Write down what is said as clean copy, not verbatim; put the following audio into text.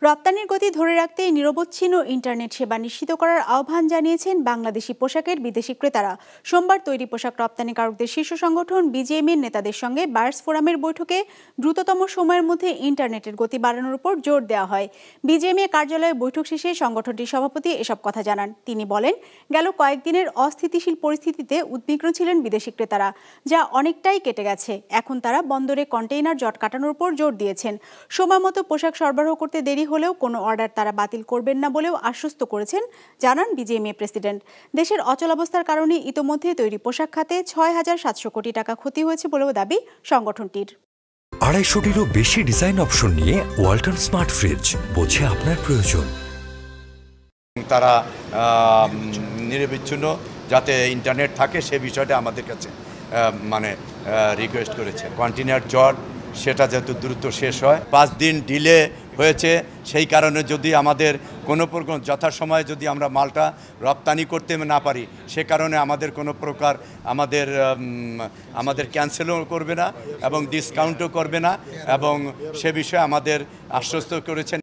রপ্তানির গতি ধরে রাখতে নিরবচ্ছিন্ন ইন্টারনেট সেবা নিশ্চিত করার আহ্বান জানিয়েছেন বাংলাদেশি পোশাকের বিদেশি ক্রেতারা। সোমবার তৈরি পোশাক রপ্তানিকারকদের শীর্ষ সংগঠন বিজিএমইএর নেতাদের সঙ্গে বায়ার্স ফোরামের বৈঠকে দ্রুততম সময়ের মধ্যে ইন্টারনেটের গতি বাড়ানোর উপর জোর দেওয়া হয়। বিজিএমইএ কার্যালয়ে বৈঠক শেষে সংগঠনটির সভাপতি এসব কথা জানান। তিনি বলেন, গেল কয়েকদিনের অস্থিতিশীল পরিস্থিতিতে উদ্বিগ্ন ছিলেন বিদেশি ক্রেতারা, যা অনেকটাই কেটে গেছে। এখন তারা বন্দরে কন্টেইনার জট কাটানোর উপর জোর দিয়েছেন। সময় মতো পোশাক সরবরাহ করতে দেরি হলেও কোনো অর্ডার তারা বাতিল করবেন না বলেও আশ্বস্ত করেছেন, জানান বিজিএমইএ প্রেসিডেন্ট। দেশের অচলাবস্থার কারণে ইতোমধ্যে তৈরি পোশাক খাতে ৬,৭০০ কোটি টাকা ক্ষতি হয়েছে বলেও দাবি সংগঠনটির। ২৫০টিরও বেশি ডিজাইন অপশন নিয়ে ওয়ালটন স্মার্ট ফ্রিজ, বোঝে আপনার প্রয়োজন। তারা নিরবিচ্ছিন্ন যাতে ইন্টারনেট থাকে সে বিষয়টা আমাদের কাছে রিকোয়েস্ট করেছে। কন্টেইনার জট সেটা যেহেতু দ্রুত শেষ হয়, 5 দিন ডিলে হয়েছে, সেই কারণে যদি আমাদের কোনো প্রকার যথাসময়ে যদি আমরা মালটা রপ্তানি করতে না পারি, সে কারণে আমাদের কোনো প্রকার আমাদের ক্যান্সেলও করবে না এবং ডিসকাউন্টও করবে না, এবং সে বিষয়ে আমাদের আশ্বস্ত করেছেন।